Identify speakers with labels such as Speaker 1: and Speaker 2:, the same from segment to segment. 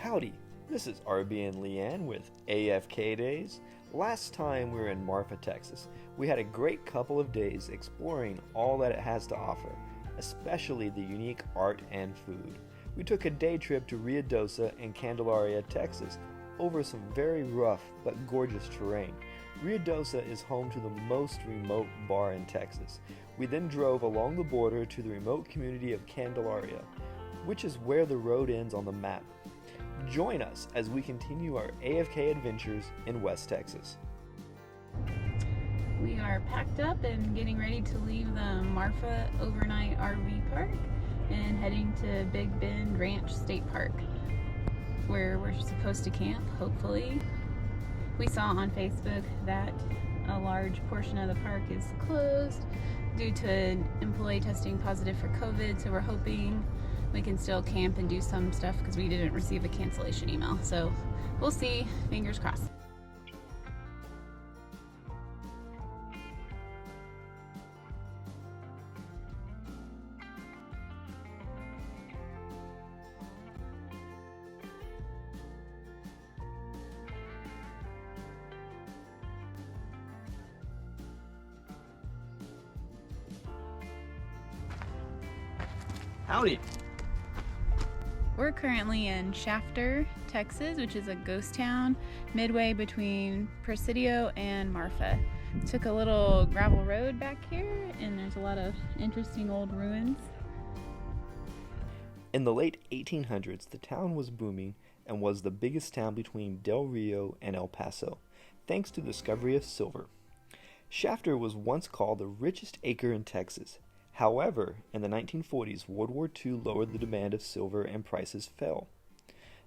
Speaker 1: Howdy, this is RB and LeeAnn with AFK Days. Last time we were in Marfa, Texas. We had a great couple of days exploring all that it has to offer, especially the unique art and food. We took a day trip to Ruidoso and Candelaria, Texas, over some very rough but gorgeous terrain. Ruidoso is home to the most remote bar in Texas. We then drove along the border to the remote community of Candelaria, which is where the road ends on the map. Join us as we continue our AFK adventures in West Texas.
Speaker 2: We are packed up and getting ready to leave the Marfa overnight RV park and heading to Big Bend Ranch State Park, where we're supposed to camp, hopefully. We saw on Facebook that a large portion of the park is closed due to an employee testing positive for COVID, so we're hoping we can still camp and do some stuff because we didn't receive a cancellation email. So we'll see, fingers crossed.
Speaker 1: Howdy!
Speaker 2: We're currently in Shafter, Texas, which is a ghost town midway between Presidio and Marfa. Took a little gravel road back here, and there's a lot of interesting old ruins.
Speaker 1: In the late 1800s, the town was booming and was the biggest town between Del Rio and El Paso, thanks to the discovery of silver. Shafter was once called the richest acre in Texas. However, in the 1940s, World War II lowered the demand of silver and prices fell.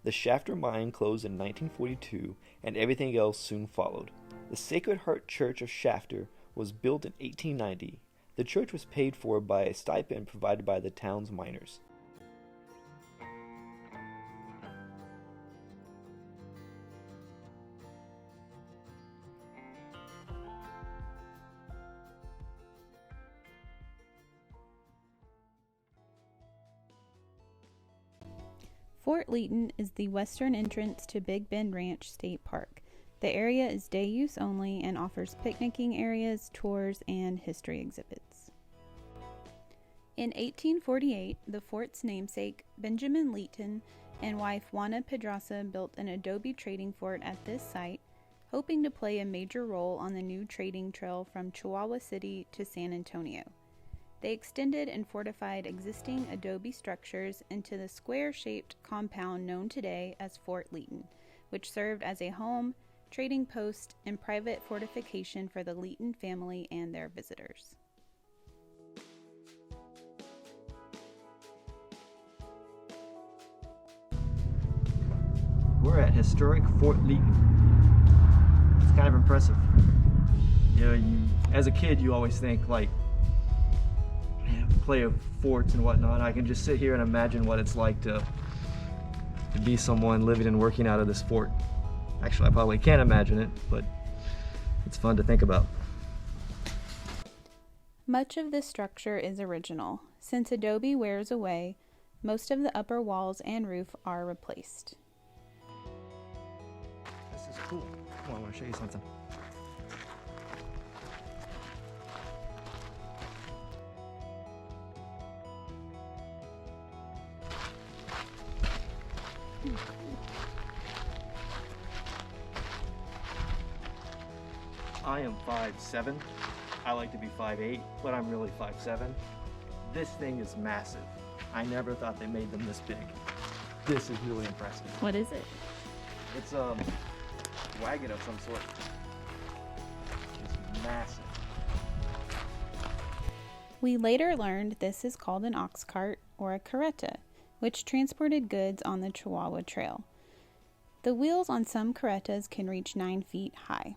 Speaker 1: The Shafter mine closed in 1942, and everything else soon followed. The Sacred Heart Church of Shafter was built in 1890. The church was paid for by a stipend provided by the town's miners.
Speaker 2: Fort Leaton is the western entrance to Big Bend Ranch State Park. The area is day use only and offers picnicking areas, tours, and history exhibits. In 1848, the fort's namesake, Benjamin Leaton, and wife Juana Pedraza built an adobe trading fort at this site, hoping to play a major role on the new trading trail from Chihuahua City to San Antonio. They extended and fortified existing adobe structures into the square-shaped compound known today as Fort Leaton, which served as a home, trading post, and private fortification for the Leaton family and their visitors.
Speaker 1: We're at historic Fort Leaton. It's kind of impressive. You know, as a kid, you always think like, play of forts and whatnot. I can just sit here and imagine what it's like to be someone living and working out of this fort. Actually, I probably can't imagine it, but it's fun to think about.
Speaker 2: Much of this structure is original. Since adobe wears away, most of the upper walls and roof are replaced.
Speaker 1: This is cool. Come on, I want to show you something. I am 5'7". I like to be 5'8", but I'm really 5'7". This thing is massive. I never thought they made them this big. This is really impressive.
Speaker 2: What is it?
Speaker 1: It's a wagon of some sort. It's massive.
Speaker 2: We later learned this is called an ox cart or a carreta, which transported goods on the Chihuahua Trail. The wheels on some carretas can reach 9 feet high.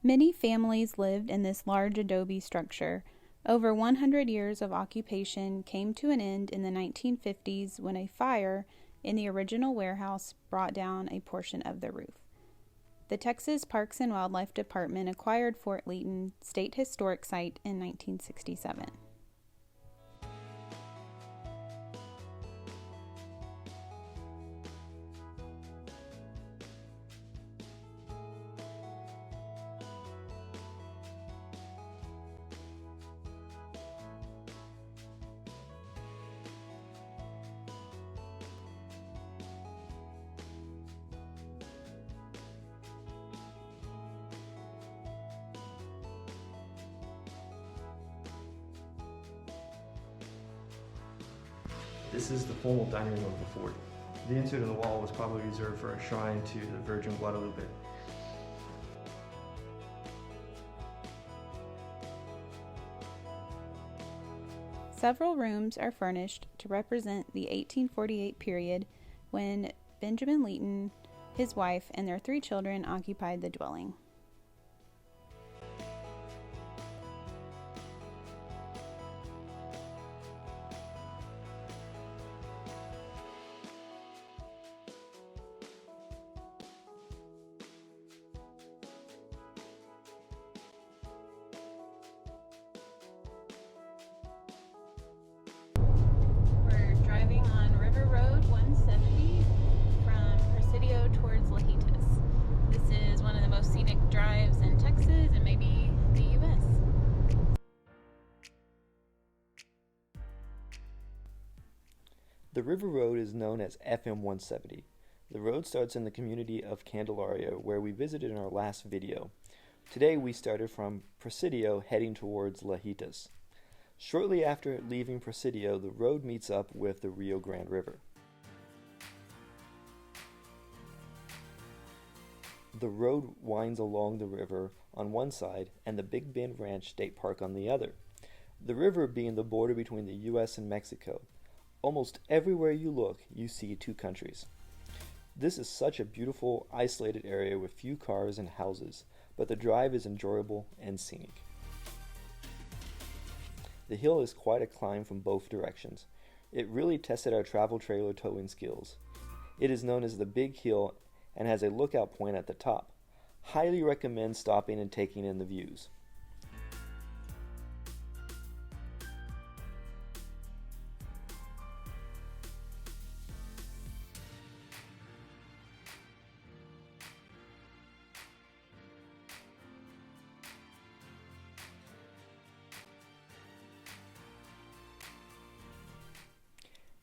Speaker 2: Many families lived in this large adobe structure, Over 100 years of occupation came to an end in the 1950s when a fire in the original warehouse brought down a portion of the roof. The Texas Parks and Wildlife Department acquired Fort Leaton State Historic Site in 1967.
Speaker 1: This is the formal dining room of the fort. The insert of the wall was probably reserved for a shrine to the Virgin Guadalupe.
Speaker 2: Several rooms are furnished to represent the 1848 period when Benjamin Leeton, his wife, and their 3 children occupied the dwelling. Driving on River Road 170 from Presidio towards Lajitas. This is one of the most scenic drives in Texas and maybe the U.S.
Speaker 1: The River Road is known as FM 170. The road starts in the community of Candelaria, where we visited in our last video. Today we started from Presidio heading towards Lajitas. Shortly after leaving Presidio, the road meets up with the Rio Grande River. The road winds along the river on one side and the Big Bend Ranch State Park on the other, the river being the border between the U.S. and Mexico. Almost everywhere you look, you see 2 countries. This is such a beautiful, isolated area with few cars and houses, but the drive is enjoyable and scenic. The hill is quite a climb from both directions. It really tested our travel trailer towing skills. It is known as the Big Hill and has a lookout point at the top. Highly recommend stopping and taking in the views.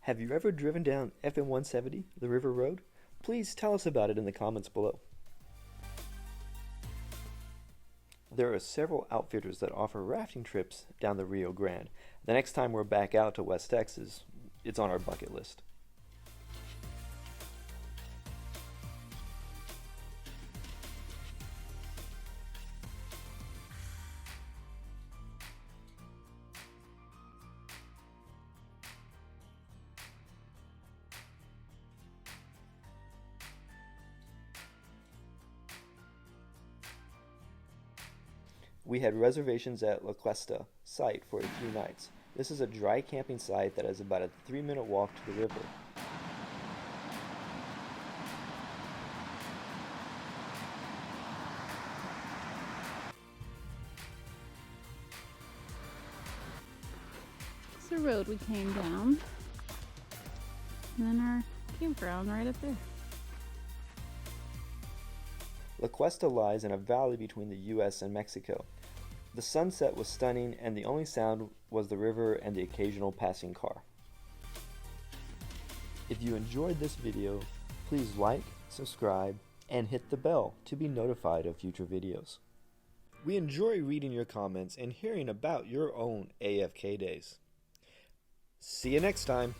Speaker 1: Have you ever driven down FM 170, the River Road? Please tell us about it in the comments below. There are several outfitters that offer rafting trips down the Rio Grande. The next time we're back out to West Texas, it's on our bucket list. We had reservations at La Cuesta site for a few nights. This is a dry camping site that has about a 3-minute walk to the river.
Speaker 2: It's the road we came down. And then our campground right up there.
Speaker 1: La Cuesta lies in a valley between the U.S. and Mexico. The sunset was stunning, and the only sound was the river and the occasional passing car. If you enjoyed this video, please like, subscribe, and hit the bell to be notified of future videos. We enjoy reading your comments and hearing about your own AFK days. See you next time!